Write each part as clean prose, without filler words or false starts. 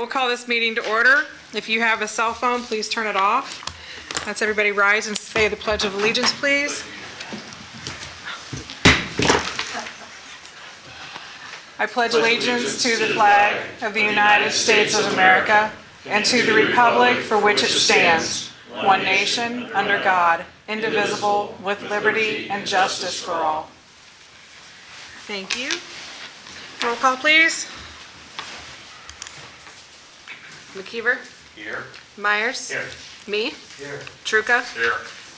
we'll call this meeting to order. If you have a cell phone, please turn it off. Let's everybody rise and say the Pledge of Allegiance, please. I pledge allegiance to the flag of the United States of America and to the republic for which it stands, one nation, under God, indivisible, with liberty and justice for all. Thank you. Roll call, please. McKeever? Here. Myers? Here. Me? Here. Truca? Here.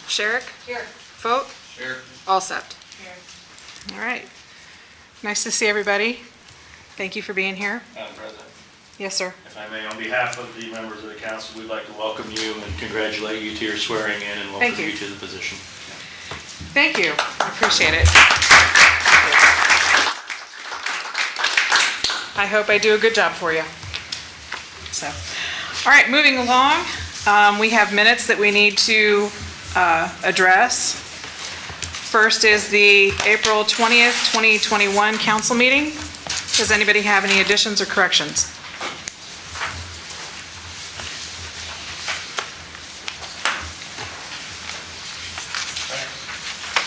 Sherrick? Here. Vogt? Here. Allsept. Here. All right. Nice to see everybody. Thank you for being here. Madam President, Yes, sir. if I may, on behalf of the members of the council, we'd like to welcome you and congratulate you to your swearing in and Thank welcome you. you to the position. Thank you. I appreciate it. I hope I do a good job for you. So, all right, moving along. We have minutes that we need to address. First is the April 20th, 2021 council meeting. Does anybody have any additions or corrections?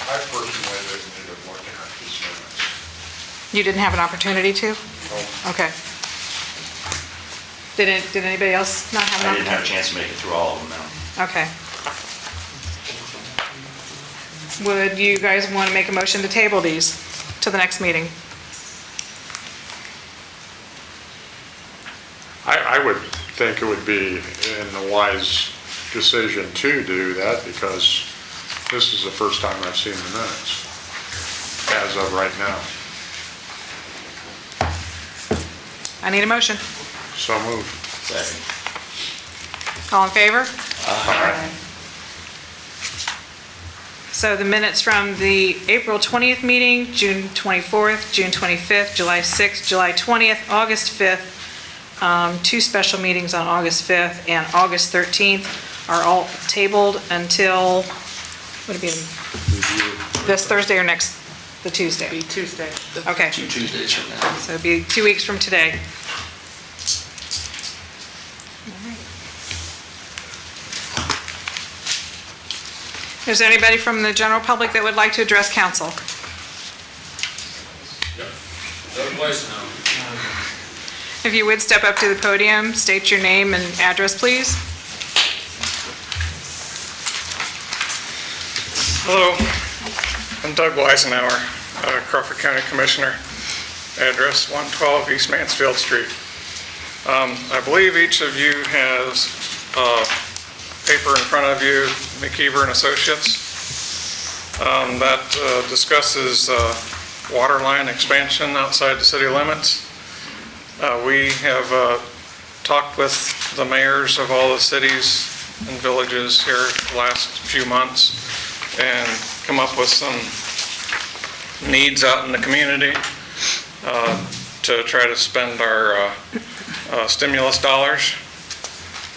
I personally didn't need to look at these minutes. You didn't have an opportunity to? No. Okay. Did anybody else not have an I opportunity? didn't have a chance to make it through all of them, no. Okay. Would you guys want to make a motion to table these to the next meeting? I would think it would be a wise decision to do that because this is the first time I've seen the minutes as of right now. I need a motion. So moved. Second. All in favor? Aye. So the minutes from the April 20th meeting, June 24th, June 25th, July 6th, July 20th, August 5th, two special meetings on August 5th and August 13th are all tabled until, would it be this Thursday or next, the Tuesday? Be Tuesday. Okay, 2 Tuesdays from now. so it'd be 2 weeks from today. Is there anybody from the general public that would like to address council? If you would step up to the podium, state your name and address, please. Hello, I'm Doug Weisenhower, Crawford County Commissioner, address 112 East Mansfield Street. I believe each of you has paper in front of you, McKeever and Associates, that discusses water line expansion outside the city limits. We have talked with the mayors of all the cities and villages here the last few months and come up with some needs out in the community to try to spend our stimulus dollars.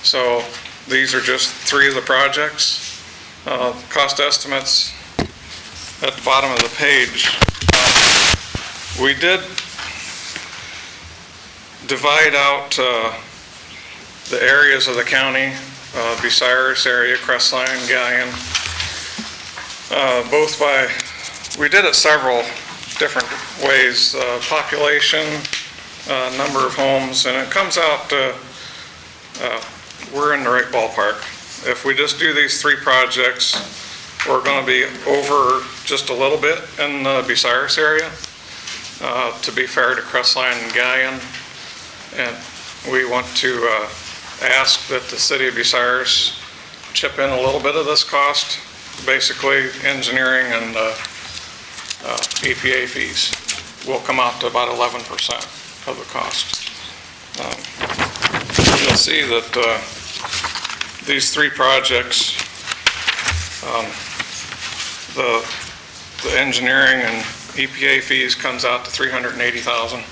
So these are just 3 of the projects. Cost estimates at the bottom of the page. We did divide out the areas of the county, Bucyrus area, Crestline, Galleon, both by, we did it several different ways, population, number of homes, and it comes out to, we're in the right ballpark. If we just do these 3 projects, we're going to be over just a little bit in the Bucyrus area, to be fair to Crestline and Galleon. And we want to ask that the city of Bucyrus chip in a little bit of this cost, basically engineering and EPA fees will come out to about 11% of the cost. You'll see that these 3 projects, the engineering and EPA fees comes out to $380,000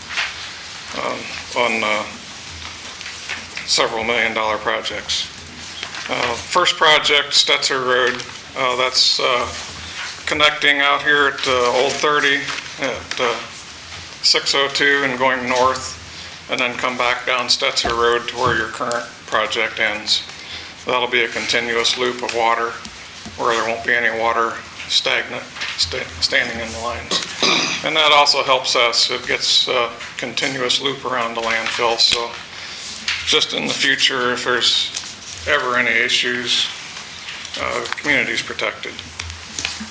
on several $million-dollar projects. First project, Stetzer Road, that's connecting out here at Old 30 at 602 and going north and then come back down Stetzer Road to where your current project ends. That'll be a continuous loop of water where there won't be any water stagnant, standing in the lines. And that also helps us. It gets a continuous loop around the landfill. So just in the future, if there's ever any issues, the community's protected.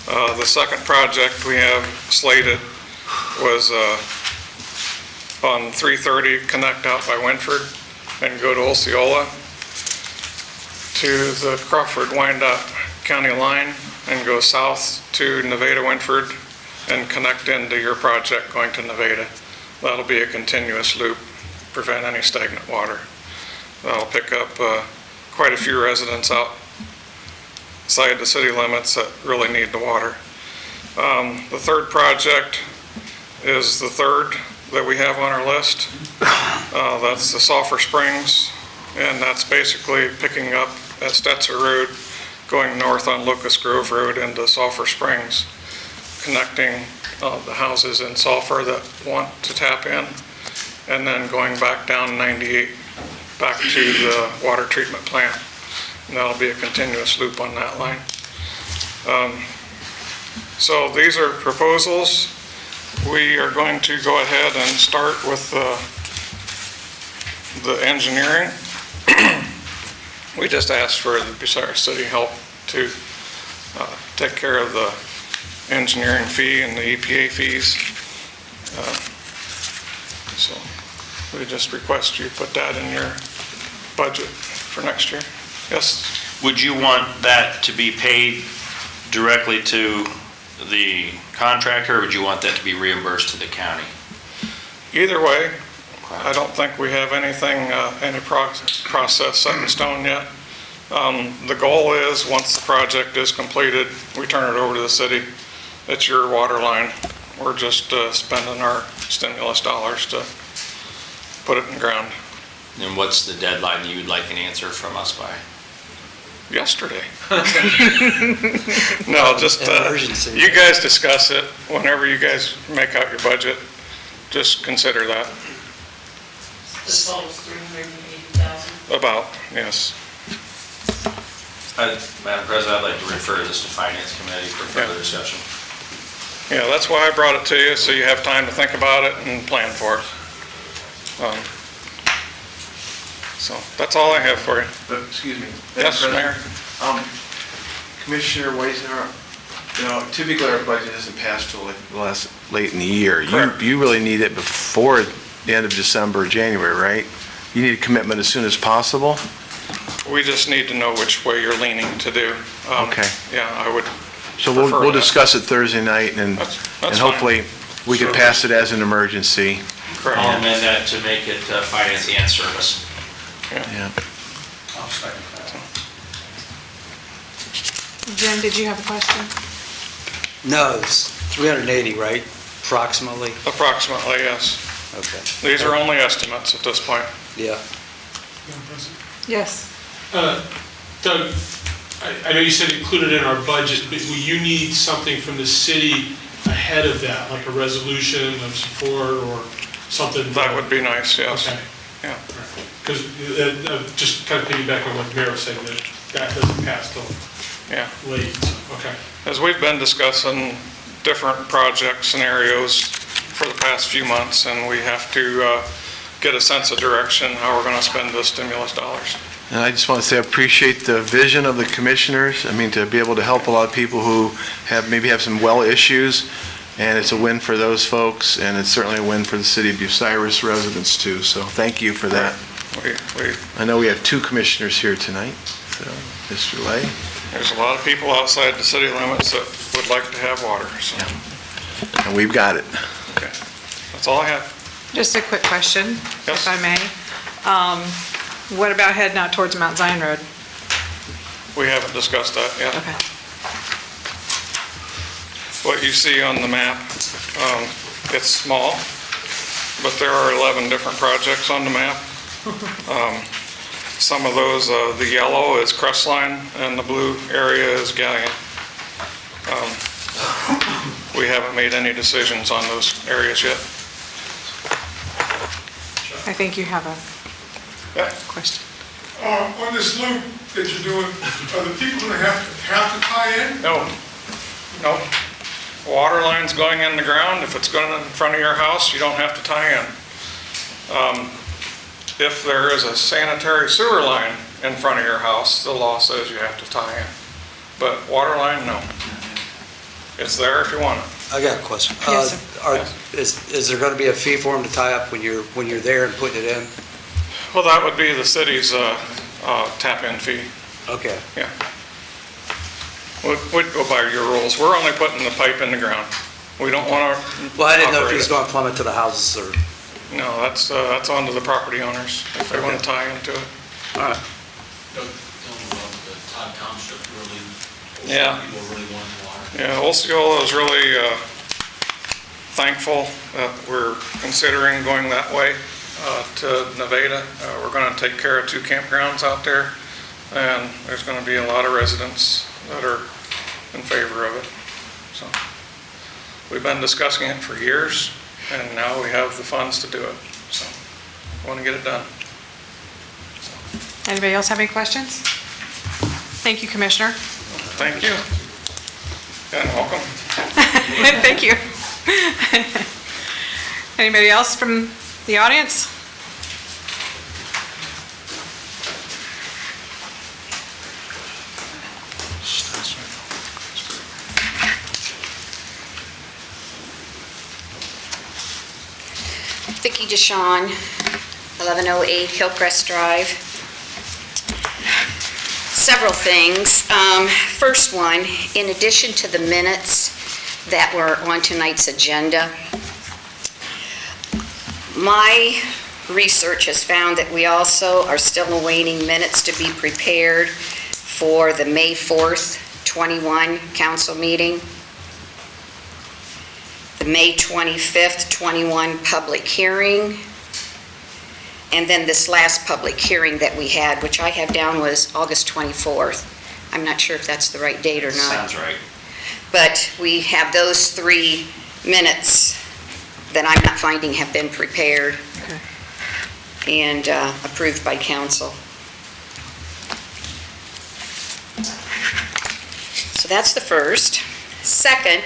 The second project we have slated was on 330 connect out by Winford and go to Osceola to the Crawford Wyandotte County line and go south to Nevada Winford and connect into your project going to Nevada. That'll be a continuous loop, prevent any stagnant water. That'll pick up quite a few residents outside the city limits that really need the water. The third project is the third that we have on our list. That's the Sulphur Springs, and that's basically picking up at Stetzer Road, going north on Locust Grove Road into Sulphur Springs, connecting the houses in Sulphur that want to tap in, and then going back down 98 back to the water treatment plant. And that'll be a continuous loop on that line. So these are proposals. We are going to go ahead and start with the engineering. We just asked for the Bucyrus City help to take care of the engineering fee and the EPA fees. So we just request you put that in your budget for next year. Yes? Would you want that to be paid directly to the contractor, or would you want that to be reimbursed to the county? Either way, I don't think we have anything, any process set in stone yet. The goal is, once the project is completed, we turn it over to the city. It's your water line. We're just spending our stimulus dollars to put it in the ground. And what's the deadline you would like an answer from us by? Yesterday. No, just, Emergency. you guys discuss it. Whenever you guys make out your budget, just consider that. The total's $380,000. About, yes. Madam President, I'd like to refer this to Finance Committee for further discussion. Yeah, that's why I brought it to you, so you have time to think about it and plan for it. So that's all I have for you. Excuse me. Yes, Mayor? Commissioner Weisner, typically our budget isn't passed till late in the year. Correct. You really need it before the end of December or January, right? You need a commitment as soon as possible? We just need to know which way you're leaning to do. Okay. Yeah, I would. So prefer we'll that. discuss it Thursday night and That's hopefully we can Sure. pass it as an emergency. Correct. I'll amend that to make it Finance and Service. Yeah. I'll second that. Jim, did you have a question? No, it's 380, right? Approximately? Approximately, yes. Okay. These are only estimates at this point. Yeah. Madam President? Yes. Doug, I know you said included in our budget, but will you need something from the city ahead of that, like a resolution of support or something? That would be nice, yes. Okay. Yeah. Because just kind of piggyback on what the mayor was saying, that doesn't pass till Yeah. late. Okay. As we've been discussing different project scenarios for the past few months, and we have to get a sense of direction, how we're going to spend the stimulus dollars. And I just want to say I appreciate the vision of the commissioners. I mean, to be able to help a lot of people who maybe have some well issues, and it's a win for those folks, and it's certainly a win for the city of Bucyrus residents too. So thank you for that. I know we have two commissioners here tonight, so Mr. Lay. There's a lot of people outside the city limits that would like to have water, so. Yeah. And we've got it. Okay. That's all I have. Just a quick question, Yes. if I may. What about heading out towards Mount Zion Road? We haven't discussed that yet. Okay. What you see on the map, it's small, but there are 11 different projects on the map. Some of those, the yellow is Crestline and the blue area is Galleon. We haven't made any decisions on those areas yet. I think you have a Yeah. question. On this loop that you're doing, are the people gonna have to tie in? No. Water line's going in the ground. If it's going in front of your house, you don't have to tie in. If there is a sanitary sewer line in front of your house, the law says you have to tie in. But water line, no. It's there if you want it. I got a question. Yes, Is there going to be a fee for them to tie up when you're there and putting it in? Well, that would be the city's tap-in fee. Okay. Yeah. We'd go by your rules. We're only putting the pipe in the ground. We don't want to. Well, I didn't know if he was going to plumb it to the houses or, No, that's on to the property owners if they want to tie into it. all right. Don't know the Todd Township really, Yeah. people really want water. Yeah, Osceola is really thankful that we're considering going that way to Nevada. We're going to take care of 2 campgrounds out there, and there's going to be a lot of residents that are in favor of it. So we've been discussing it for years, and now we have the funds to do it. So I want to get it done. Anybody else have any questions? Thank you, Commissioner. Thank you. And welcome. Thank you. Anybody else from the audience? Vicki DeShawn, 1108 Hillcrest Drive. Several things. First one, in addition to the minutes that were on tonight's agenda, my research has found that we also are still awaiting minutes to be prepared for the May 4th, 21 council meeting, the May 25th, 21 public hearing, and then this last public hearing that we had, which I have down was August 24th. I'm not sure if that's the right date or not. Sounds right. But we have those 3 minutes that I'm not finding have been prepared and approved by council. So that's the first. Second,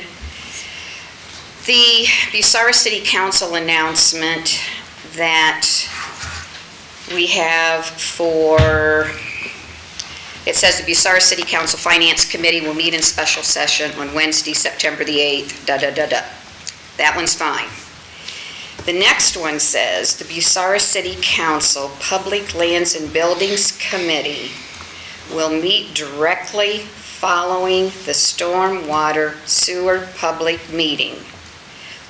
the Bucyrus City Council announcement that we have for, it says the Bucyrus City Council Finance Committee will meet in special session on Wednesday, September the 8th, da-da-da-da. That one's fine. The next one says the Bucyrus City Council Public Lands and Buildings Committee will meet directly following the Stormwater Sewer Public Meeting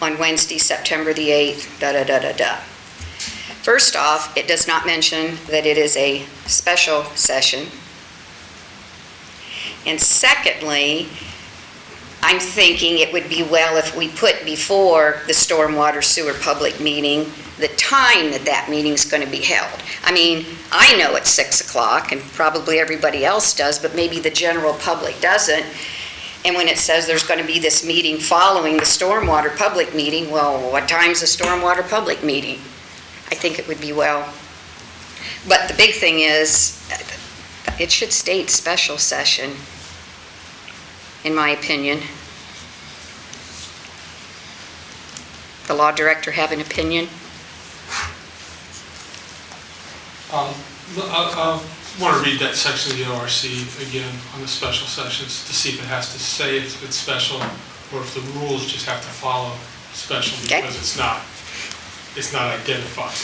on Wednesday, September the 8th, da-da-da-da-da. First off, it does not mention that it is a special session. And secondly, I'm thinking it would be well if we put before the Stormwater Sewer Public Meeting the time that that meeting's going to be held. I mean, I know it's 6 o'clock, and probably everybody else does, but maybe the general public doesn't. And when it says there's going to be this meeting following the Stormwater Public Meeting, well, what time's the Stormwater Public Meeting? I think it would be well. But the big thing is, it should state special session, in my opinion. The law director have an opinion? I want to read that section of the ORC again on the special sessions to see if it has to say if it's special or if the rules just have to follow special because it's not identified.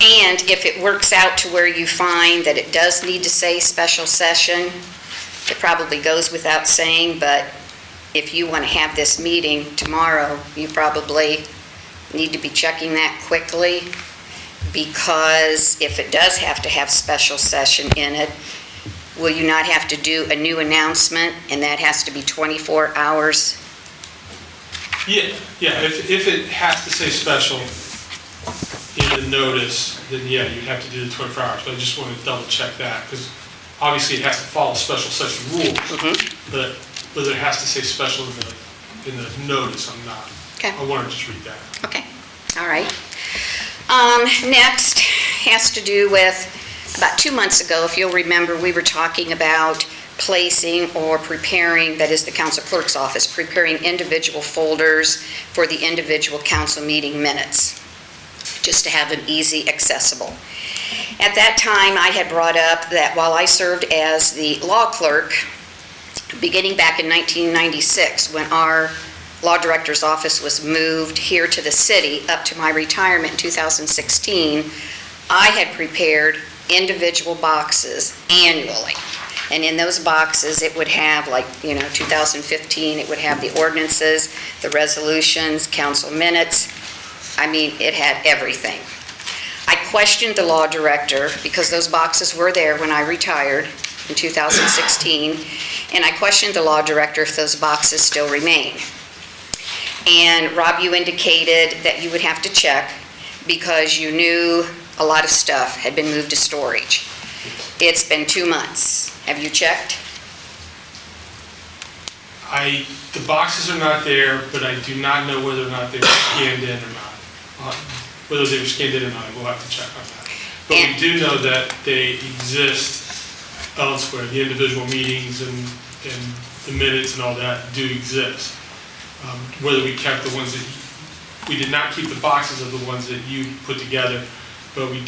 And if it works out to where you find that it does need to say special session, it probably goes without saying, but if you want to have this meeting tomorrow, you probably need to be checking that quickly, because if it does have to have special session in it, will you not have to do a new announcement, and that has to be 24 hours? Yeah, if it has to say special in the notice, then yeah, you'd have to do the 24 hours, but I just want to double check that, because obviously it has to follow special session rules, but whether it has to say special in the notice, I'm not. Okay. I wanted to just read that. Okay, all right. Next has to do with, about 2 months ago, if you'll remember, we were talking about placing or preparing, that is the council clerk's office, preparing individual folders for the individual council meeting minutes, just to have them easy accessible. At that time, I had brought up that while I served as the law clerk, beginning back in 1996, when our law director's office was moved here to the city up to my retirement in 2016, I had prepared individual boxes annually. And in those boxes, it would have, 2015, it would have the ordinances, the resolutions, council minutes. I mean, it had everything. I questioned the law director, because those boxes were there when I retired in 2016, and I questioned the law director if those boxes still remain. And Rob, you indicated that you would have to check, because you knew a lot of stuff had been moved to storage. It's been 2 months. Have you checked? The boxes are not there, but I do not know whether or not they were scanned in or not. Whether they were scanned in or not, we'll have to check on that. But we do know that they exist elsewhere. The individual meetings and the minutes and all that do exist. Whether we kept the ones that, we did not keep the boxes of the ones that you put together, but we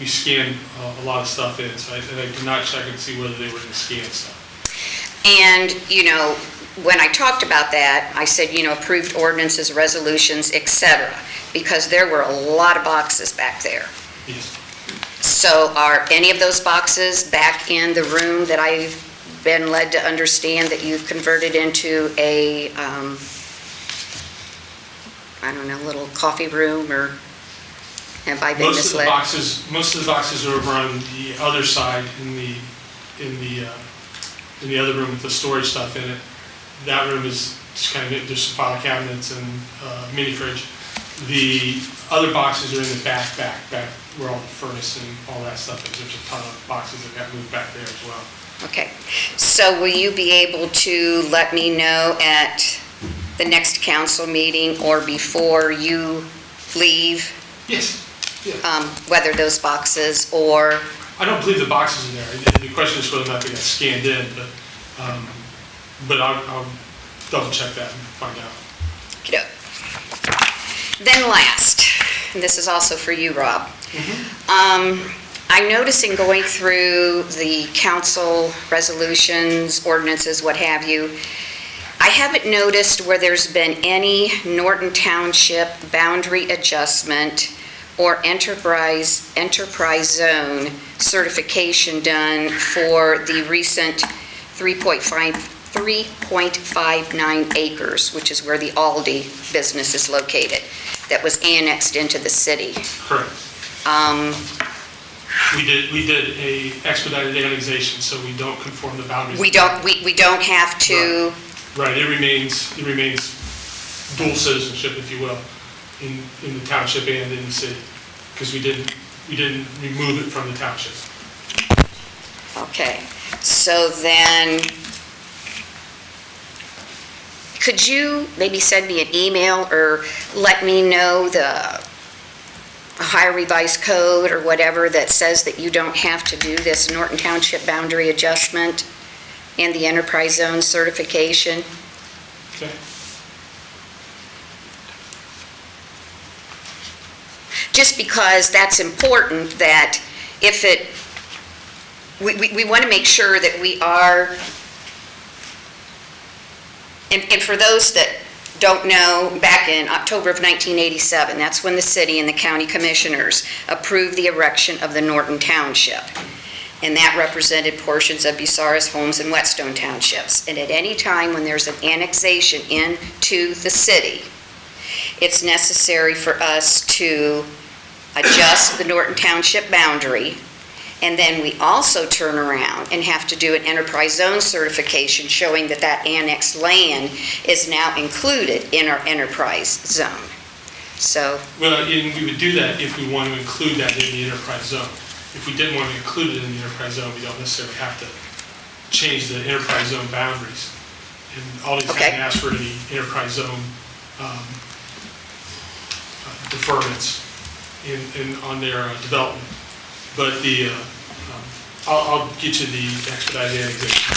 scanned a lot of stuff in, so I did not check and see whether they were in the scanned stuff. And, when I talked about that, I said, approved ordinances, resolutions, etc., because there were a lot of boxes back there. Yes. So are any of those boxes back in the room that I've been led to understand that you've converted into a, little coffee room, or have I been misled? Most of the boxes are over on the other side in the other room with the storage stuff in it. That room is just there's some file cabinets and mini fridge. The other boxes are in the back where all the furnace and all that stuff is. There's a ton of boxes that got moved back there as well. Okay, so will you be able to let me know at the next council meeting or before you leave? Yes. Whether those boxes or... I don't believe the boxes are there. The question is whether or not they got scanned in, but I'll double check that and find out. Okey-doke. Then last, and this is also for you, Rob. I'm noticing going through the council resolutions, ordinances, what have you, I haven't noticed where there's been any Norton Township boundary adjustment or enterprise zone certification done for the recent 3.59 acres, which is where the Aldi business is located, that was annexed into the city. Correct. We did a expedited annexation, so we don't conform the boundaries. We don't have to. Right. It remains dual citizenship, if you will, in the township and in the city, because we didn't remove it from the township. Okay. So then, could you maybe send me an email or let me know the Ohio Revised Code or whatever that says that you don't have to do this Norton Township boundary adjustment and the enterprise zone certification? Okay. Just because that's important, that if we want to make sure that we are, and for those that don't know, back in October of 1987, that's when the city and the county commissioners approved the erection of the Norton Township. And that represented portions of Bucyrus, Holmes, and Whetstone Townships. And at any time when there's an annexation into the city, it's necessary for us to adjust the Norton Township boundary, and then we also turn around and have to do an enterprise zone certification showing that that annexed land is now included in our enterprise zone. So, Well, and we would do that if we want to include that in the enterprise zone. If we didn't want to include it in the enterprise zone, we don't necessarily have to change the enterprise zone boundaries. And all these Okay. haven't asked for any enterprise zone deferments. on their development. But I'll get you the expedited annexation.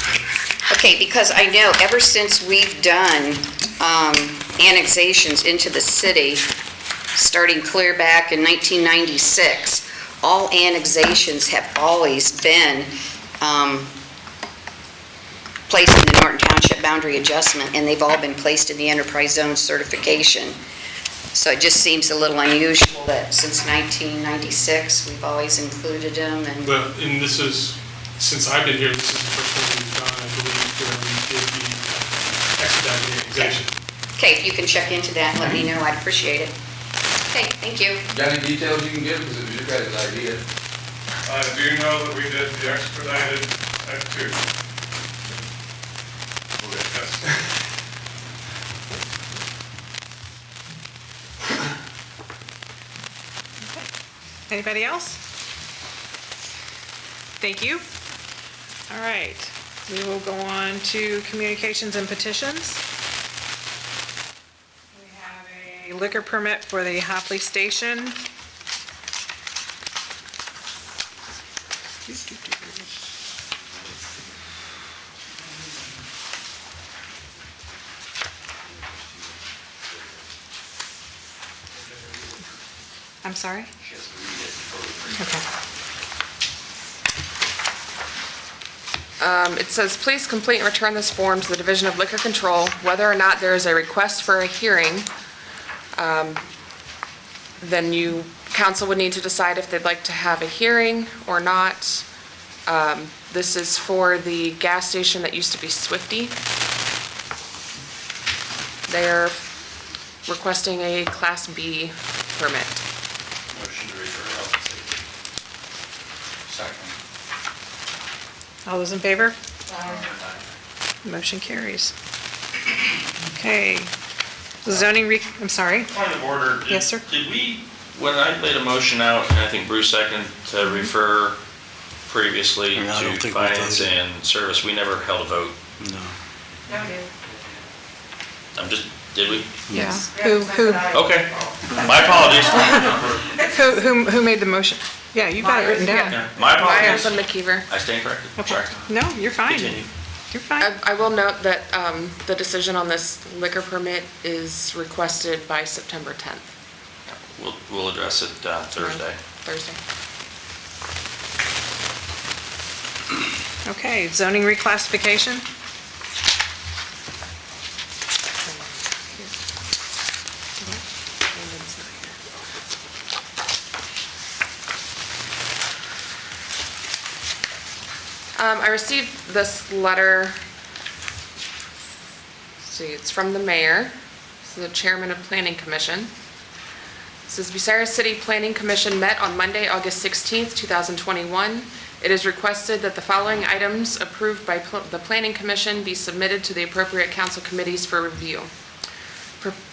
Okay, because I know ever since we've done annexations into the city, starting clear back in 1996, all annexations have always been placed in the Norton Township boundary adjustment, and they've all been placed in the enterprise zone certification. So it just seems a little unusual that since 1996, we've always included them, and Well, and this is, since I've been here, this is the first one we've done, I believe, where we did the expedited annexation. okay, if you can check into that and let me know, I'd appreciate it. Okay, thank you. Got any details you can give, because it was your guys' idea. I do know that we did the expedited at 2. Yes. Anybody else? Thank you. All right, we will go on to communications and petitions. We have a liquor permit for the Hopley Station. I'm sorry? Okay. It says, please complete and return this form to the Division of Liquor Control, whether or not there is a request for a hearing. Then council would need to decide if they'd like to have a hearing or not. This is for the gas station that used to be Swifty. They're requesting a Class B permit. Motion to refer to health and safety. All those in favor? Motion carries. Okay. I'm sorry. Point of order. Yes, sir. Did we, when I laid a motion out, and I think Bruce seconded, to refer previously I don't to think we finance voted. and service, we never held a vote. No. I'm just, did we? Yeah. Who Okay. My apologies. who made the motion? Yeah, you got it written down. Yeah, My Myers and apologies. McKeever. I stand corrected. Okay. Sorry. No, you're fine. Continue. You're fine. I will note that the decision on this liquor permit is requested by September 10th, We'll address it Thursday. Thursday. Okay, zoning reclassification. I received this letter, let's see, it's from the mayor, so the chairman of Planning Commission. It says, Bucyrus City Planning Commission met on Monday, August 16th, 2021. It is requested that the following items approved by the Planning Commission be submitted to the appropriate council committees for review.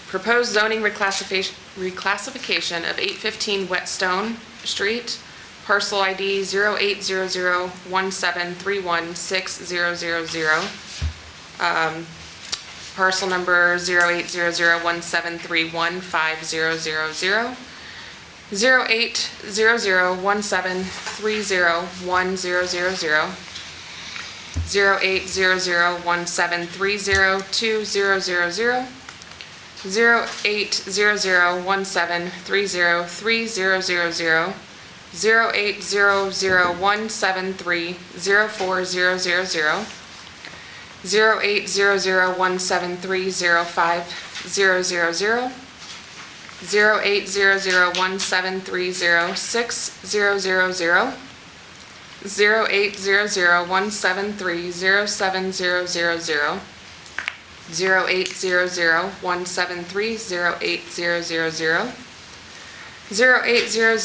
Proposed zoning reclassification of 815 Whetstone Street, parcel ID 080017316000, parcel number 080017315000, 080017301000, 080017302000, 080017303000, 080017304000, 080017305000, 080017306000, 080017307000, 080017308000,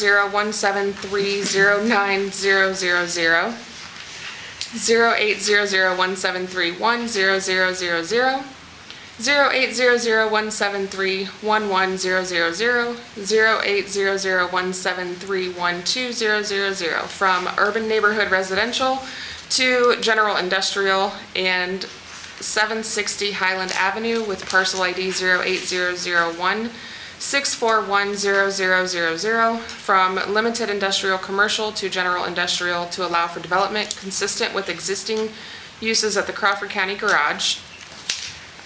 080017309000, 080017310000, 080017311000, 080017312000, from urban neighborhood residential to general industrial, and 760 Highland Avenue with parcel ID 6410000 from limited industrial commercial to general industrial to allow for development consistent with existing uses at the Crawford County Garage.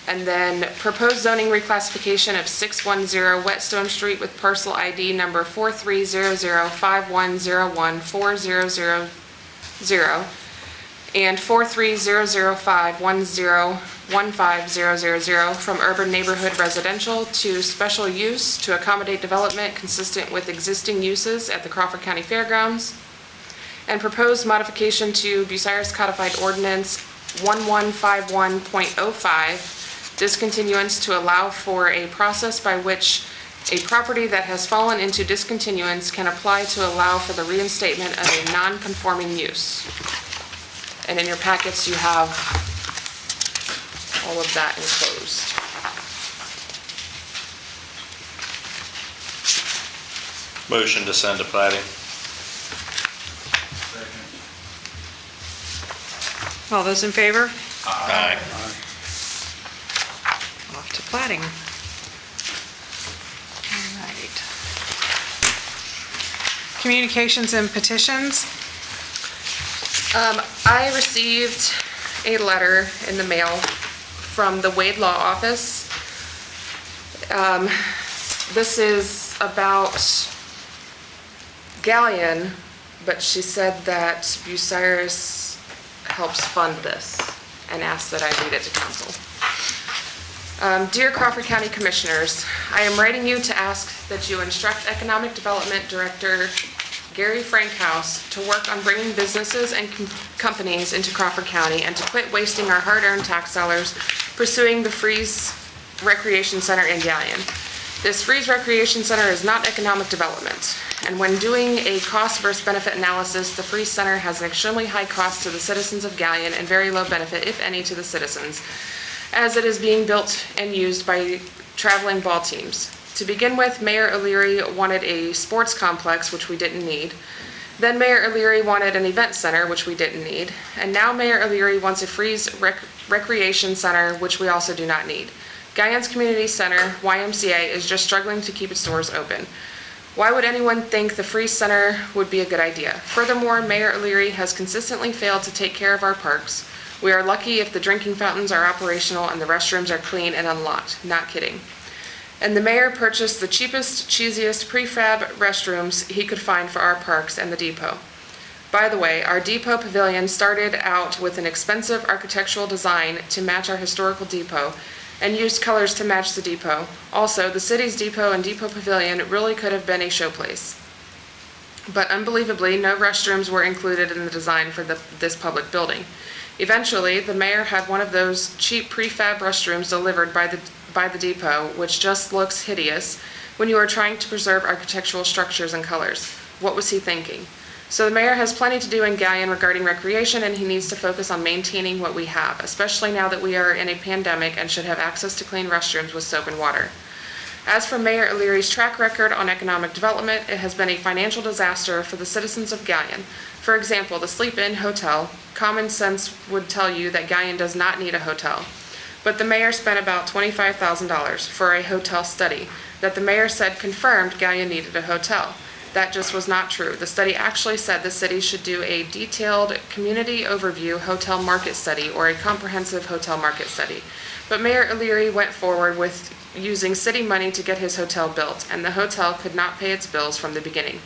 And then proposed zoning reclassification of 610 Whetstone Street with parcel ID number 430051014000 and 430051015000 from urban neighborhood residential to special use to accommodate development consistent with existing uses at the Crawford County Fairgrounds. And proposed modification to Bucyrus Codified Ordinance 1151.05, discontinuance to allow for a process by which a property that has fallen into discontinuance can apply to allow for the reinstatement of a non-conforming use. And in your packets, you have all of that enclosed. Motion to send to plating. All those in favor? Aye. Off to plating. All right. Communications and petitions. I received a letter in the mail from the Wade Law Office. This is about Galleon, but she said that Bucyrus helps fund this and asked that I read it to council. Dear Crawford County Commissioners, I am writing you to ask that you instruct Economic Development Director Gary Frankhouse to work on bringing businesses and companies into Crawford County and to quit wasting our hard-earned tax dollars pursuing the Freeze Recreation Center in Galleon. This Freeze Recreation Center is not economic development, and when doing a cost versus benefit analysis, the Freeze Center has an extremely high cost to the citizens of Galleon and very low benefit, if any, to the citizens, as it is being built and used by traveling ball teams. To begin with, Mayor O'Leary wanted a sports complex, which we didn't need. Then Mayor O'Leary wanted an event center, which we didn't need. And now Mayor O'Leary wants a Freeze Recreation Center, which we also do not need. Galleon's Community Center, YMCA, is just struggling to keep its doors open. Why would anyone think the Freeze Center would be a good idea? Furthermore, Mayor O'Leary has consistently failed to take care of our parks. We are lucky if the drinking fountains are operational and the restrooms are clean and unlocked. Not kidding. And the mayor purchased the cheapest, cheesiest prefab restrooms he could find for our parks and the depot. By the way, our depot pavilion started out with an expensive architectural design to match our historical depot and used colors to match the depot. Also, the city's depot and depot pavilion really could have been a showplace. But unbelievably, no restrooms were included in the design for this public building. Eventually, the mayor had one of those cheap prefab restrooms delivered by the depot, which just looks hideous when you are trying to preserve architectural structures and colors. What was he thinking? So the mayor has plenty to do in Galleon regarding recreation, and he needs to focus on maintaining what we have, especially now that we are in a pandemic and should have access to clean restrooms with soap and water. As for Mayor O'Leary's track record on economic development, it has been a financial disaster for the citizens of Galleon. For example, the Sleep Inn Hotel. Common sense would tell you that Galleon does not need a hotel. But the mayor spent about $25,000 for a hotel study that the mayor said confirmed Galleon needed a hotel. That just was not true. The study actually said the city should do a detailed community overview hotel market study or a comprehensive hotel market study. But Mayor O'Leary went forward with using city money to get his hotel built, and the hotel could not pay its bills from the beginning.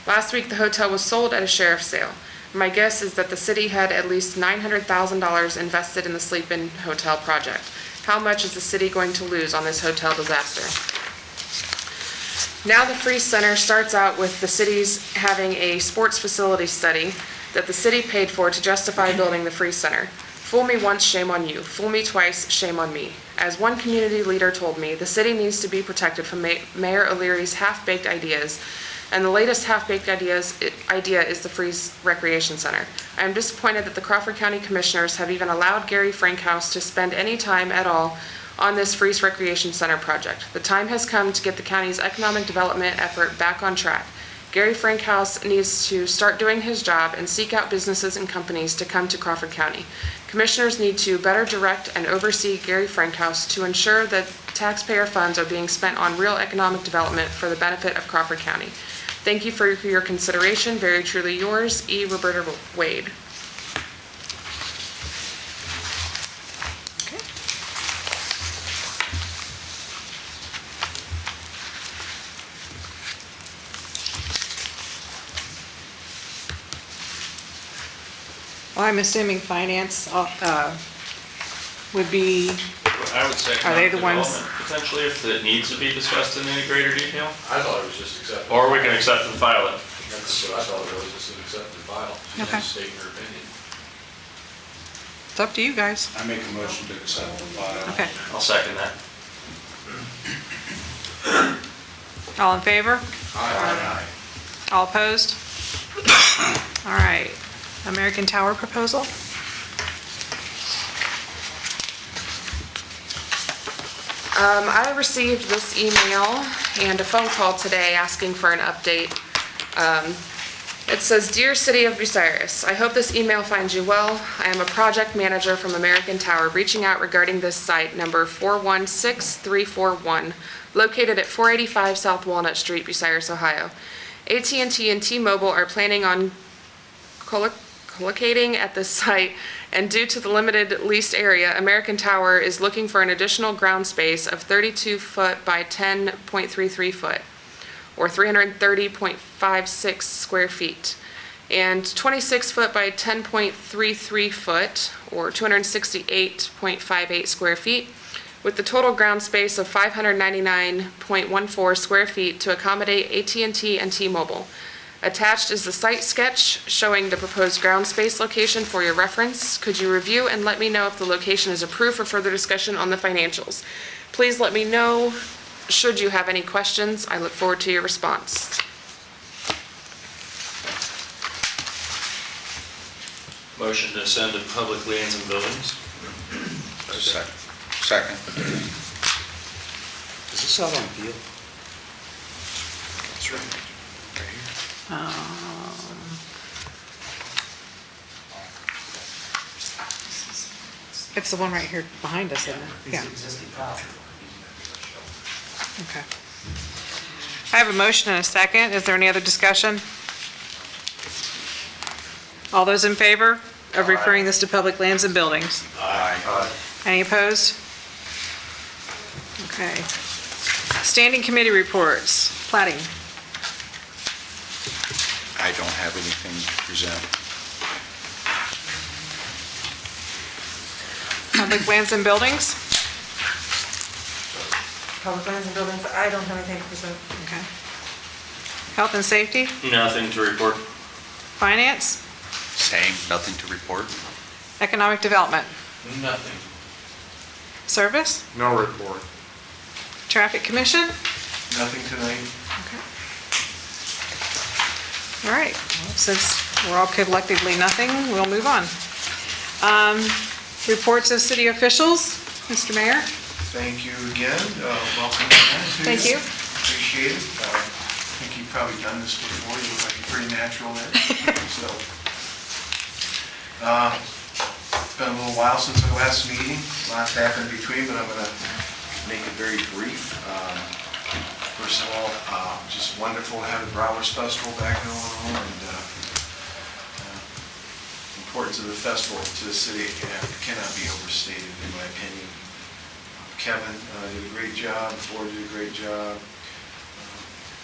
Last week, the hotel was sold at a sheriff's sale. My guess is that the city had at least $900,000 invested in the Sleep Inn Hotel project. How much is the city going to lose on this hotel disaster? Now the Freeze Center starts out with the city's having a sports facility study that the city paid for to justify building the Freeze Center. Fool me once, shame on you. Fool me twice, shame on me. As one community leader told me, the city needs to be protected from Mayor O'Leary's half-baked ideas, and the latest half-baked idea is the Freeze Recreation Center. I am disappointed that the Crawford County Commissioners have even allowed Gary Frankhouse to spend any time at all on this Freeze Recreation Center project. The time has come to get the county's economic development effort back on track. Gary Frankhouse needs to start doing his job and seek out businesses and companies to come to Crawford County. Commissioners need to better direct and oversee Gary Frankhouse to ensure that taxpayer funds are being spent on real economic development for the benefit of Crawford County. Thank you for your consideration. Very truly yours, E. Roberta Wade. Well, I'm assuming finance would be, I would say Are they the economic ones- development, potentially, if it needs to be discussed in any greater detail. I thought it was just accepted. Or we can accept and file it. That's what I thought it was, just an accepted file. She Okay. just stating her opinion. it's up to you guys. I make a motion to accept the file. Okay. I'll second that. All in favor? Aye. All opposed? All right. American Tower proposal? I received this email and a phone call today asking for an update. It says, "Dear City of Bucyrus, I hope this email finds you well. I am a project manager from American Tower reaching out regarding this site, number 416341, located at 485 South Walnut Street, Bucyrus, Ohio. AT&T and T-Mobile are planning on collocating at this site, and due to the limited leased area, American Tower is looking for an additional ground space of 32 foot by 10.33 foot, or 330.56 square feet, and 26 foot by 10.33 foot, or 268.58 square feet, with the total ground space of 599.14 square feet to accommodate AT&T and T-Mobile. Attached is the site sketch showing the proposed ground space location for your reference. Could you review and let me know if the location is approved for further discussion on the financials? Please let me know should you have any questions. I look forward to your response." Motion to send to public lands and buildings. Second. Is this out on field? That's right. It's the one right here behind us, isn't it? Yeah. Okay. I have a motion and a second. Is there any other discussion? All those in favor of referring this to public lands and buildings? Aye. Any opposed? Okay. Standing committee reports, plating. I don't have anything to present. Public lands and buildings? Public lands and buildings, I don't have anything to present. Okay. Health and safety? Nothing to report. Finance? Same, nothing to report. Economic development? Nothing. Service? No report. Traffic commission? Nothing tonight. All right, well, since we're all collectively nothing, we'll move on. Reports of city officials, Mr. Mayor? Thank you again. Welcome again to you. Thank you. Appreciate it. I think you've probably done this before. You look like you're pretty natural there. So, it's been a little while since our last meeting. Lots happened in between, but I'm going to make it very brief. First of all, just wonderful to have the Browers Festival back going on, and importance of the festival to the city cannot be overstated, in my opinion. Kevin did a great job, the board did a great job.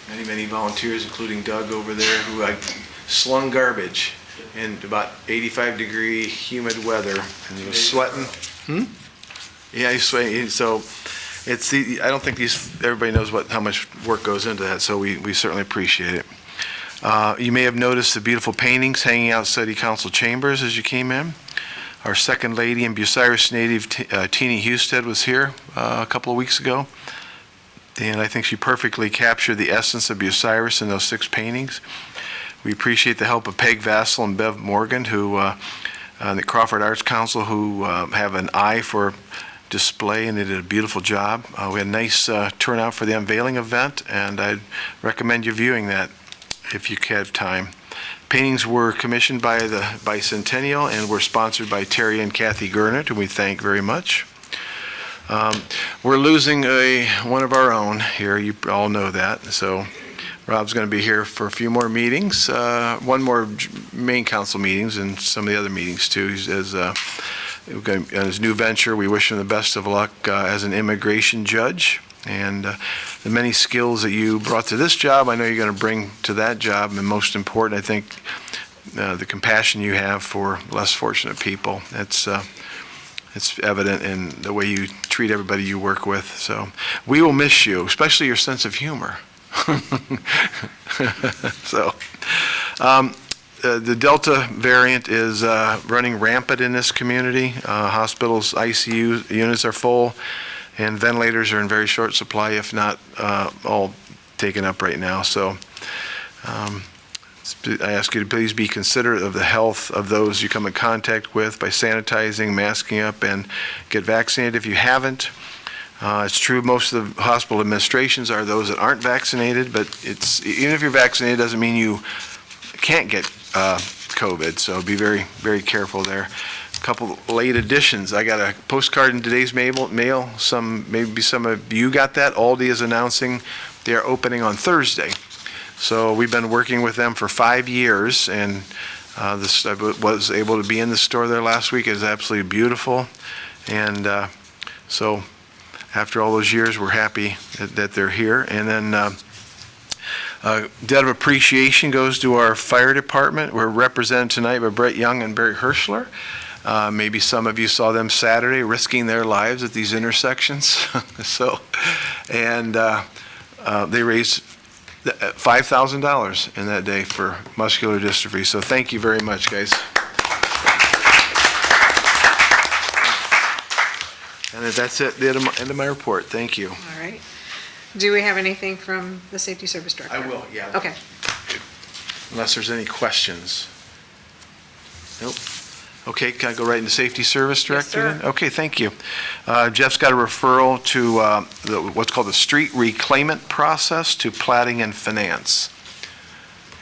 Many volunteers, including Doug over there, who slung garbage in about 85-degree humid weather, and he was sweating. Yeah, he's sweating. So it's I don't think everybody knows how much work goes into that, so we certainly appreciate it. You may have noticed the beautiful paintings hanging out City Council chambers as you came in. Our second lady and Bucyrus native, Teenie Husted, was here a couple of weeks ago, and I think she perfectly captured the essence of Bucyrus in those 6 paintings. We appreciate the help of Peg Vassell and Bev Morgan, who the Crawford Arts Council, who have an eye for display, and they did a beautiful job. We had a nice turnout for the unveiling event, and I'd recommend you viewing that if you have time. Paintings were commissioned by the Bicentennial and were sponsored by Terry and Kathy Gurnett, who we thank very much. We're losing one of our own here. You all know that. So Rob's going to be here for a few more meetings, one more main council meetings and some of the other meetings too. On his new venture, we wish him the best of luck as an immigration judge. And the many skills that you brought to this job, I know you're going to bring to that job. And most important, I think, the compassion you have for less fortunate people. It's evident in the way you treat everybody you work with. So we will miss you, especially your sense of humor. So the Delta variant is running rampant in this community. Hospitals' ICU units are full, and ventilators are in very short supply, if not all taken up right now. So I ask you to please be considerate of the health of those you come in contact with by sanitizing, masking up, and get vaccinated if you haven't. It's true most of the hospital administrations are those that aren't vaccinated, but even if you're vaccinated doesn't mean you can't get COVID, so be very, very careful there. A couple late additions. I got a postcard in today's mail. Maybe some of you got that. Aldi is announcing they are opening on Thursday. So we've been working with them for 5 years, and I was able to be in the store there last week. It was absolutely beautiful, and so after all those years, we're happy that they're here. And then debt of appreciation goes to our fire department. We're represented tonight by Brett Young and Barry Hirschler. Maybe some of you saw them Saturday risking their lives at these intersections. They raised $5,000 in that day for muscular dystrophy. So thank you very much, guys. And that's it, the end of my report. Thank you. All right. Do we have anything from the Safety Service Director? I will, yeah. Okay. Unless there's any questions. Nope. Okay, can I go right into Safety Service Director? Yes, sir. Okay, thank you. Jeff's got a referral to what's called the street reclaimant process to plating and finance.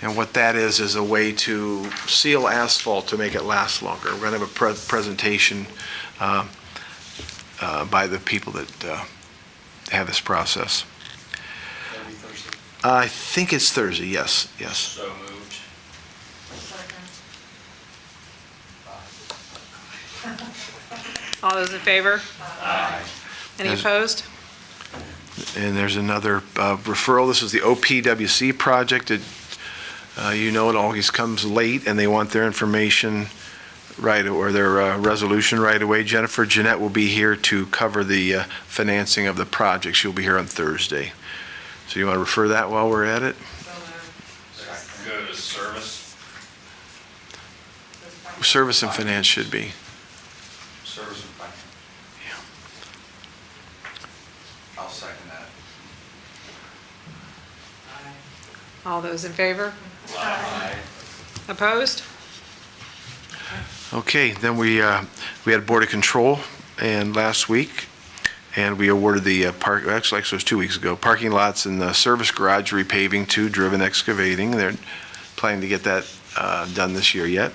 And what that is a way to seal asphalt to make it last longer. We're going to have a presentation by the people that have this process. That'll be Thursday. I think it's Thursday, yes. So moved. All those in favor? Aye. Any opposed? And there's another referral. This is the OPWC project. It always comes late, and they want their information right, or their resolution right away. Jennifer Jeanette will be here to cover the financing of the project. She'll be here on Thursday. So you want to refer that while we're at it? Go to service. Service and finance should be. Service and finance. I'll second that. All those in favor? Aye. Opposed? Okay, then we had Board of Control and last week, and we awarded the actually it was 2 weeks ago, parking lots and the service garage repaving to Driven Excavating. They're planning to get that done this year yet.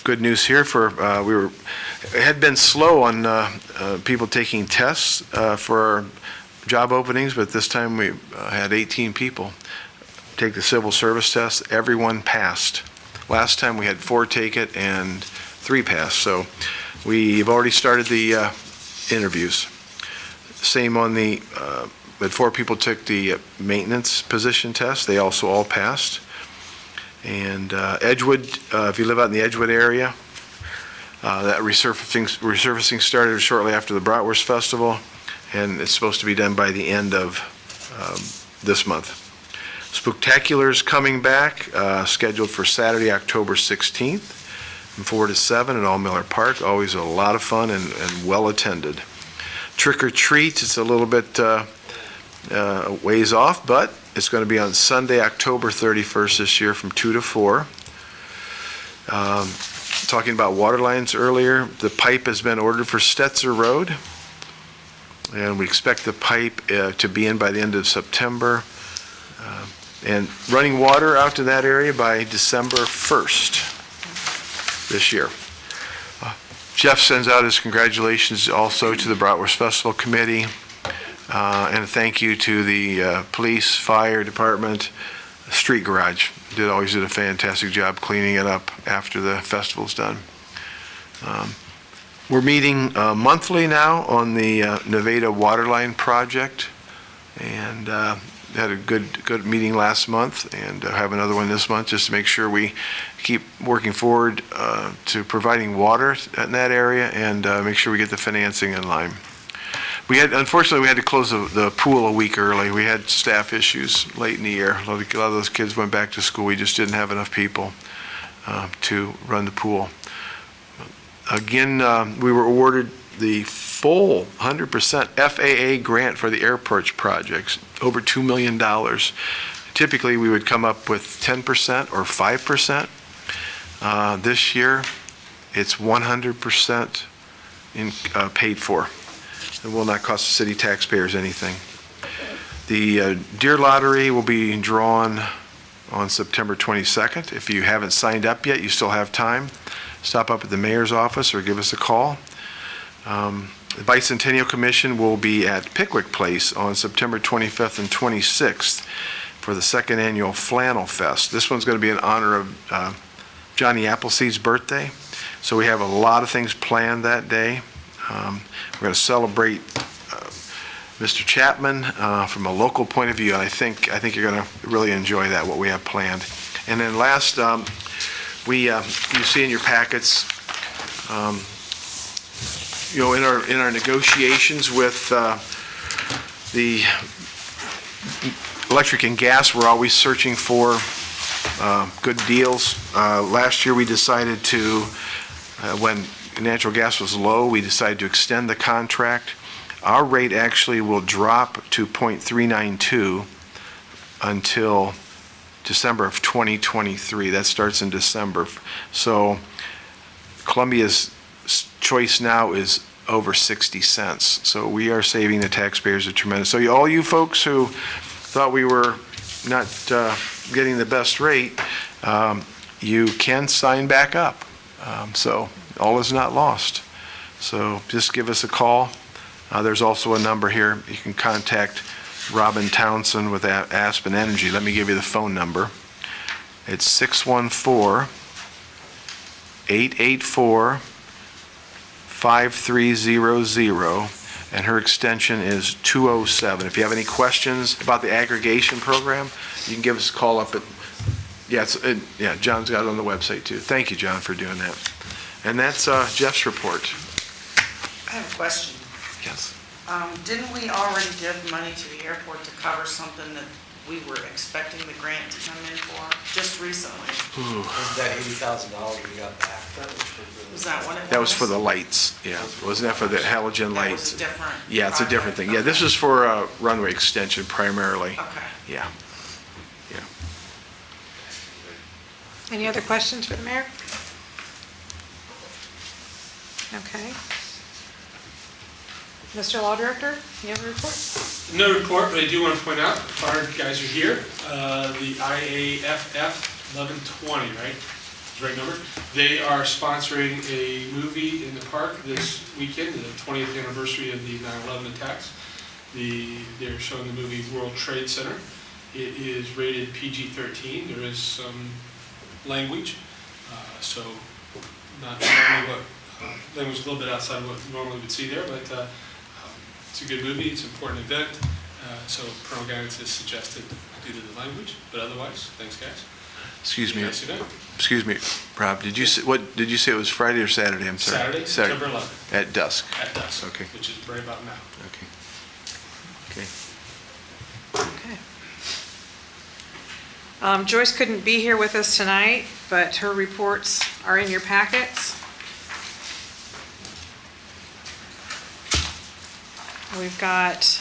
Good news here it had been slow on people taking tests for our job openings, but this time we had 18 people take the civil service test. Everyone passed. Last time we had 4 take it and 3 pass. So we've already started the interviews. Same on but 4 people took the maintenance position test. They also all passed. And Edgewood, if you live out in the Edgewood area, that resurfacing started shortly after the Bratwurst Festival, and it's supposed to be done by the end of this month. Spooktacular's coming back, scheduled for Saturday, October 16th, from 4 to 7 at All Miller Park. Always a lot of fun and well attended. Trick or treat, it's a little bit ways off, but it's going to be on Sunday, October 31st this year from 2 to 4. Talking about water lines earlier, the pipe has been ordered for Stetzer Road, and we expect the pipe to be in by the end of September. and running water out to that area by December 1st this year. Jeff sends out his congratulations also to the Bratwurst Festival Committee, and a thank you to the police, fire department, street garage. Always did a fantastic job cleaning it up after the festival's done. We're meeting monthly now on the Nevada Waterline Project, and had a good meeting last month, and have another one this month, just to make sure we keep working forward to providing water in that area, and make sure we get the financing in line. Unfortunately, we had to close the pool a week early. We had staff issues late in the year. A lot of those kids went back to school. We just didn't have enough people to run the pool. Again, we were awarded the full 100% FAA grant for the airport projects, over $2 million. Typically, we would come up with 10% or 5%. This year, it's 100% paid for. It will not cost the city taxpayers anything. The Deer Lottery will be drawn on September 22nd. If you haven't signed up yet, you still have time. Stop up at the mayor's office or give us a call. The Bicentennial Commission will be at Pickwick Place on September 25th and 26th for the second annual Flannel Fest. This one's going to be in honor of Johnny Appleseed's birthday. So we have a lot of things planned that day. We're going to celebrate Mr. Chapman from a local point of view, and I think you're going to really enjoy that, what we have planned. And then last, you see in your packets, in our negotiations with the electric and gas, we're always searching for good deals. Last year we decided to, when natural gas was low, we decided to extend the contract. Our rate actually will drop to 0.392 until December of 2023. That starts in December. So Columbia's choice now is over 60 cents. So we are saving the taxpayers a tremendous. So all you folks who thought we were not getting the best rate, you can sign back up. So all is not lost. So just give us a call. There's also a number here. You can contact Robin Townsend with Aspen Energy. Let me give you the phone number. It's 614-884-5300, and her extension is 207. If you have any questions about the aggregation program, you can give us a call up at, John's got it on the website too. Thank you, John, for doing that. And that's Jeff's report. I have a question. Yes. Didn't we already give money to the airport to cover something that we were expecting the grant to come in for just recently? Wasn't that $80,000 we got back? Was that what it was? That was for the lights, yeah. Wasn't that for the halogen That lights? was a different. Yeah, it's a different thing. Yeah, this is for a runway extension primarily. Okay. Yeah. Any other questions for the mayor? Okay. Mr. Law Director, you have a report? No report, but I do want to point out, the fire guys are here. The IAFF 1120, right? That's the right number. They are sponsoring a movie in the park this weekend, the 20th anniversary of the 9/11 attacks. They're showing the movie World Trade Center. It is rated PG-13. There is some language, so not normally what language is a little bit outside of what you normally would see there, but it's a good movie. It's an important event, so parental guidance is suggested due to the language. But otherwise, thanks, guys. Excuse me. Nice event. Excuse me, Rob. Did you say it was Friday or Saturday? I'm sorry. Saturday, September 11th. At dusk. At dusk. Okay. Which is right about now. Okay. Okay. Okay. Joyce couldn't be here with us tonight, but her reports are in your packets. We've got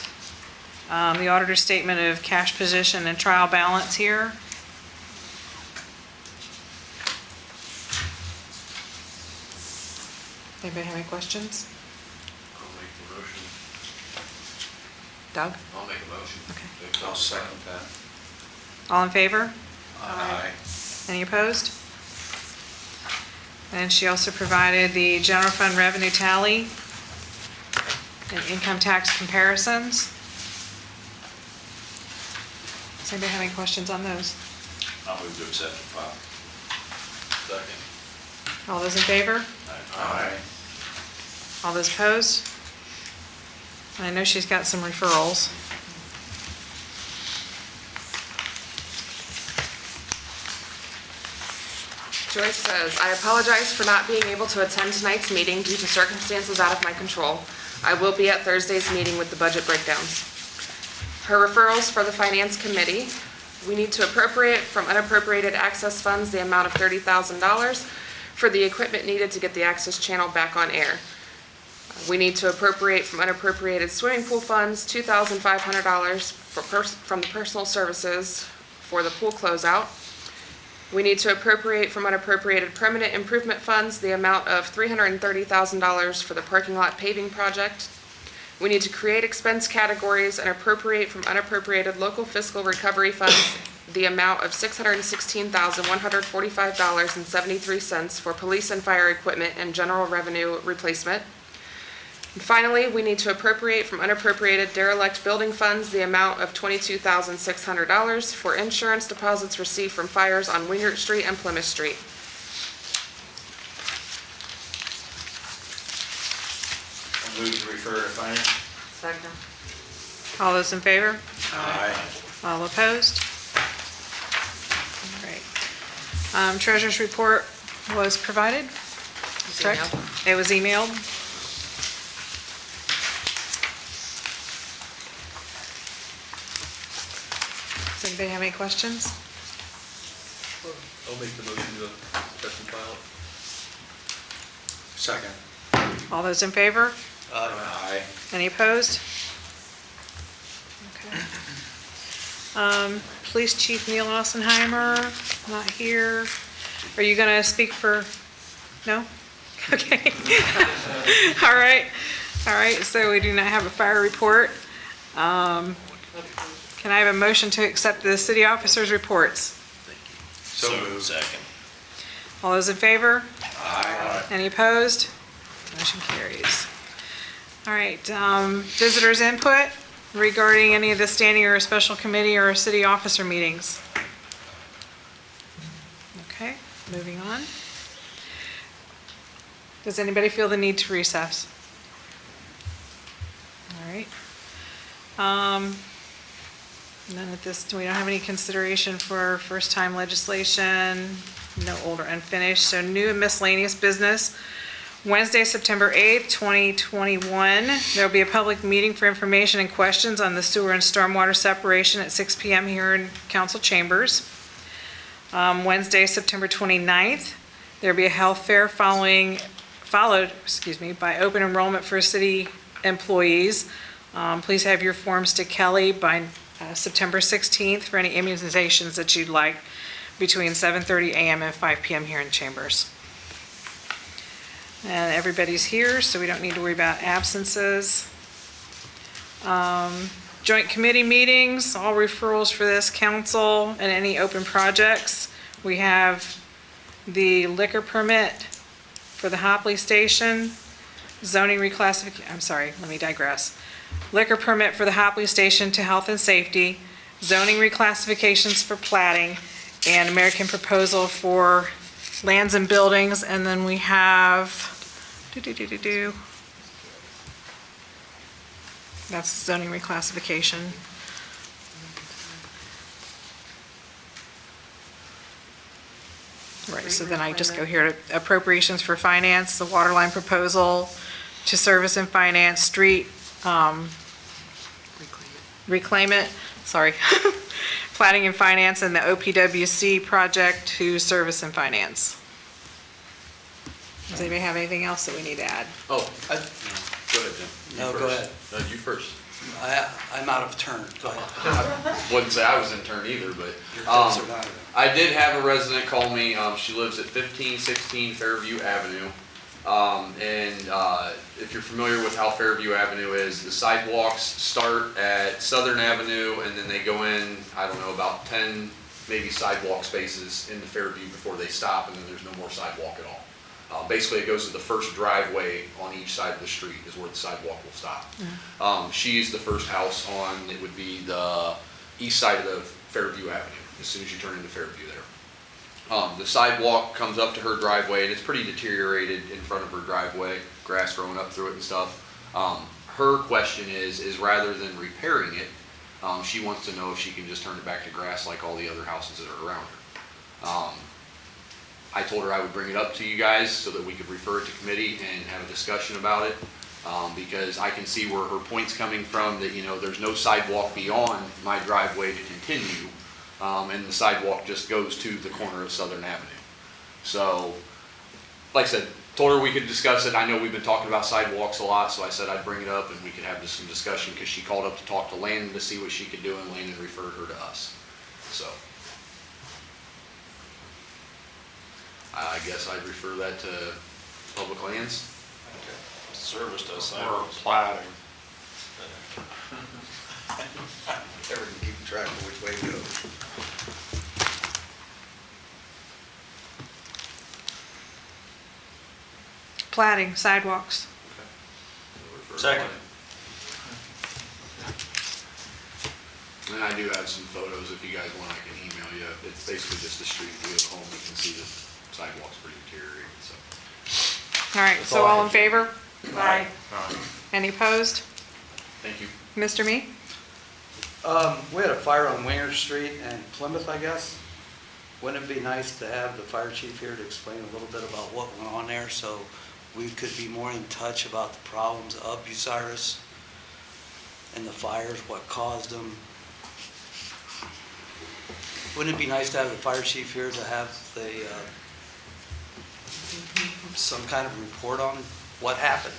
the auditor's statement of cash position and trial balance here. Anybody have any questions? I'll make the motion. Doug? I'll make a motion. Okay. I'll second that. All in favor? Aye. Any opposed? And she also provided the general fund revenue tally and income tax comparisons. Does anybody have any questions on those? I'll move to accept and file. Second. All those in favor? Aye. All those opposed? And I know she's got some referrals. Joyce says, "I apologize for not being able to attend tonight's meeting due to circumstances out of my control. I will be at Thursday's meeting with the budget breakdowns." Her referrals for the Finance Committee: we need to appropriate from unappropriated access funds the amount of $30,000 for the equipment needed to get the access channel back on air. We need to appropriate from unappropriated swimming pool funds $2,500 from the personal services for the pool closeout. We need to appropriate from unappropriated permanent improvement funds the amount of $330,000 for the parking lot paving project. We need to create expense categories and appropriate from unappropriated local fiscal recovery funds the amount of $616,145.73 for police and fire equipment and general revenue replacement. And finally, we need to appropriate from unappropriated derelict building funds the amount of $22,600 for insurance deposits received from fires on Wingert Street and Plymouth Street. I'll move to refer to finance. Second. All those in favor? Aye. All opposed? All right. Treasurer's report was provided, correct? emailed. It was emailed. Does anybody have any questions? I'll make the motion to accept and file. Second. All those in favor? Aye. Any opposed? Okay. Police Chief Neil Ossenheimer, not here. Are you gonna speak for, no? Okay. All right, so we do not have a fire report. Can I have a motion to accept the city officers' reports? So moved. Second. All those in favor? Aye. Any opposed? Motion carries. All right, visitors' input regarding any of the standing or special committee or city officer meetings. Okay, moving on. Does anybody feel the need to recess? All right. None at this, we don't have any consideration for first-time legislation, no old or unfinished, so new and miscellaneous business. Wednesday, September 8th, 2021, there'll be a public meeting for information and questions on the sewer and stormwater separation at 6 p.m. here in council chambers. Wednesday, September 29th, there'll be a health fair followed by open enrollment for city employees. Please have your forms to Kelly by September 16th for any immunizations that you'd like between 7:30 a.m. and 5 p.m. here in chambers. And everybody's here, so we don't need to worry about absences. Joint committee meetings, all referrals for this council and any open projects. We have the liquor permit for the Hopley Station, zoning reclassification, I'm sorry, let me digress. Liquor permit for the Hopley Station to health and safety, zoning reclassifications for platting, and American proposal for lands and buildings, and then we have, that's zoning reclassification. Right, so then I just go here to appropriations for finance, the water line proposal to service and finance, street, reclaim it, sorry. Planning and finance, and the OPWC project to service and finance. Does anybody have anything else that we need to add? Oh, go ahead, Jim. No, go ahead. No, you first. I'm out of turn. Go ahead. Wouldn't say I was in turn either, but Your thoughts are not. I did have a resident call me. She lives at 1516 Fairview Avenue. If you're familiar with how Fairview Avenue is, the sidewalks start at Southern Avenue and then they go in, I don't know, about 10 maybe sidewalk spaces into Fairview before they stop, and then there's no more sidewalk at all. Basically, it goes to the first driveway on each side of the street is where the sidewalk will stop. She's the first house on, it would be the east side of the Fairview Avenue, as soon as you turn into Fairview there. The sidewalk comes up to her driveway, and it's pretty deteriorated in front of her driveway, grass growing up through it and stuff. Her question is rather than repairing it, she wants to know if she can just turn it back to grass like all the other houses that are around her. I told her I would bring it up to you guys so that we could refer it to committee and have a discussion about it, because I can see where her point's coming from, that, you know, there's no sidewalk beyond my driveway to continue, and the sidewalk just goes to the corner of Southern Avenue. So, like I said, told her we could discuss it. I know we've been talking about sidewalks a lot, so I said I'd bring it up and we could have some discussion, because she called up to talk to Landon to see what she could do, and Landon referred her to us. So, I guess I'd refer that to Public Lands. Service does Or plating. Never can keep track of which way it goes. Plating, sidewalks. Second. And I do have some photos, if you guys want, I can email you. It's basically just the street view of home. You can see the sidewalk's pretty deteriorated, so. All right, so all in favor? Aye. Any opposed? Thank you. Mr. Me? We had a fire on Winger Street and Plymouth, I guess. Wouldn't it be nice to have the fire chief here to explain a little bit about what went on there, so we could be more in touch about the problems of Bucyrus and the fires, what caused them? Wouldn't it be nice to have the fire chief here to have the, some kind of report on what happened?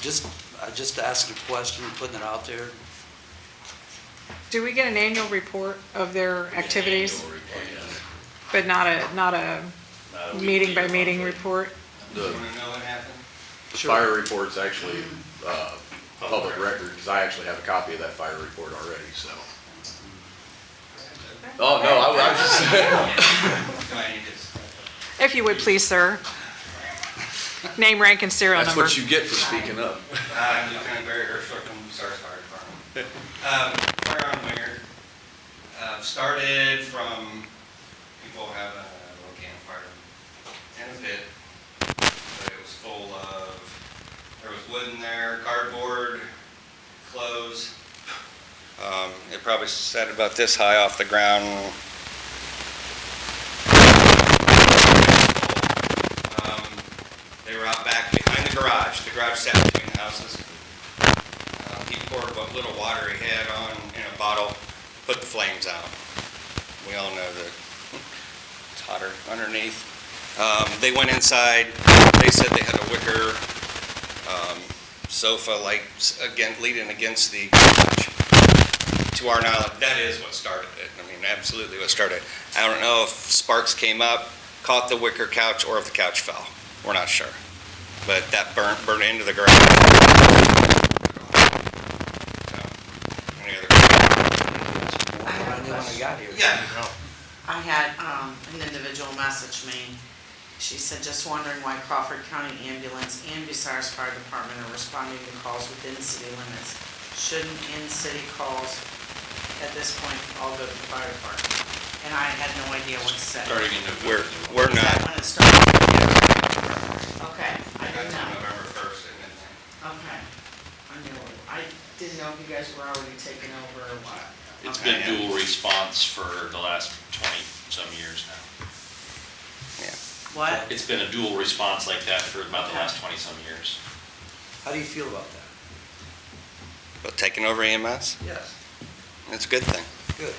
Just asking a question, putting it out there. Do we get an annual report of their activities, but not a meeting by meeting report? The Want to know what happened? fire report's actually public record, because I actually have a copy of that fire report already, so. Oh, no, I was just saying. Do I need this? If you would please, sir. Name, rank, and serial That's number. what you get for speaking up. I'm Lieutenant Barry Hirschler from Bucyrus Fire Department. Fire on Winger started from people having a little campfire in a pit, but it was full of, there was wood in there, cardboard, clothes. It probably sat about this high off the ground. They were out back behind the garage. The garage sat between the houses. He poured what little water he had on in a bottle, put the flames out. We all know that it's hotter underneath. They went inside. They said they had a wicker sofa, like again leaning against the garage. To our knowledge, that is what started it. I mean, absolutely what started it. I don't know if sparks came up, caught the wicker couch, or if the couch fell. We're not sure. But that burnt into the garage. Any other questions? I have a question. Yeah. I had an individual message me. She said, just wondering why Crawford County Ambulance and Bucyrus Fire Department are responding to calls within city limits. Shouldn't in-city calls at this point all go to the fire department? And I had no idea what to say. Starting in November. We're Is that not. when it started? Okay, I didn't know. November 1st at midnight. Okay. I didn't know if you guys were already taking over or what. It's Okay. been dual response for the last 20-some years now. What? It's been a dual response like that for about the last 20-some years. How do you feel about that? But taking over EMS, Yes. it's a good thing. Good.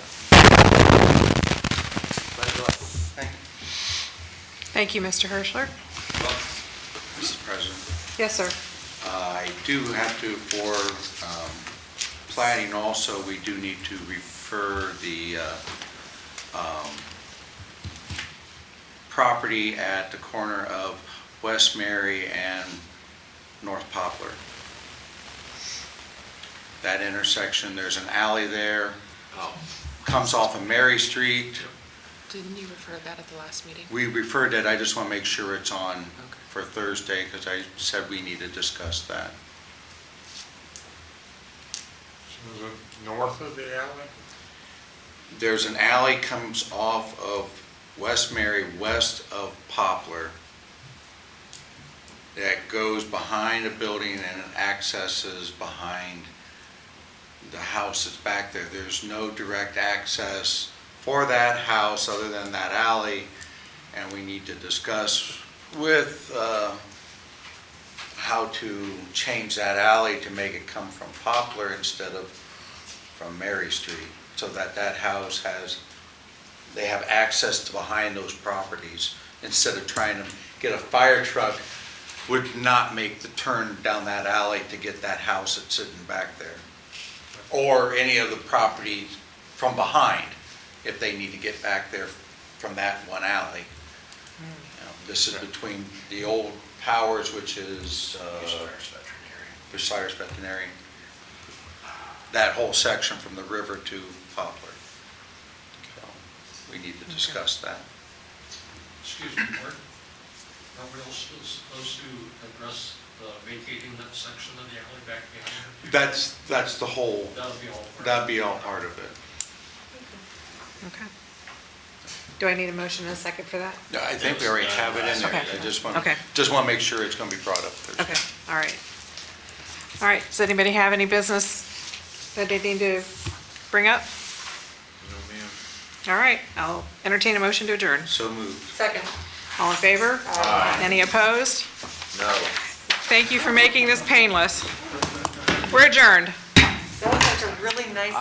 Glad you like it. Thank you. Thank you, Mr. Hirschler. Mrs. President, Yes, sir. I do have to, for planning also, we do need to refer the property at the corner of West Mary and North Poplar. That intersection, there's an alley there, Oh, comes off of Mary Street. Didn't you refer that at the last meeting? We referred it, I just want to make sure it's on for Thursday, because I said we need to discuss that. So is it north of the alley? There's an alley comes off of West Mary, west of Poplar, that goes behind a building and it accesses behind the house that's back there. There's no direct access for that house other than that alley, and we need to discuss with how to change that alley to make it come from Poplar instead of from Mary Street, so that that house they have access to behind those properties, instead of trying to get a fire truck would not make the turn down that alley to get that house that's sitting back there. Or any of the property from behind, if they need to get back there from that one alley. You know, this is between the old Powers, which is Bucyrus Veterinary, that whole section from the river to Poplar. So we need to discuss that. Excuse me, Mark. Nobody else is supposed to address the vacating that section of the alley back behind it? That's the whole, That'll be all that'd be all part part of it. of it. Okay. Do I need a motion and a second for that? No, I think we already have it in there. Okay. I just want Okay. to make sure it's going to be brought up Thursday. Okay, all right. All right, does anybody have any business that they need to bring up? no, ma'am. All right, I'll entertain a motion to adjourn. So moved. Second. All in favor? Any opposed? No. Thank you for making this painless. We're adjourned. That was like a really nice.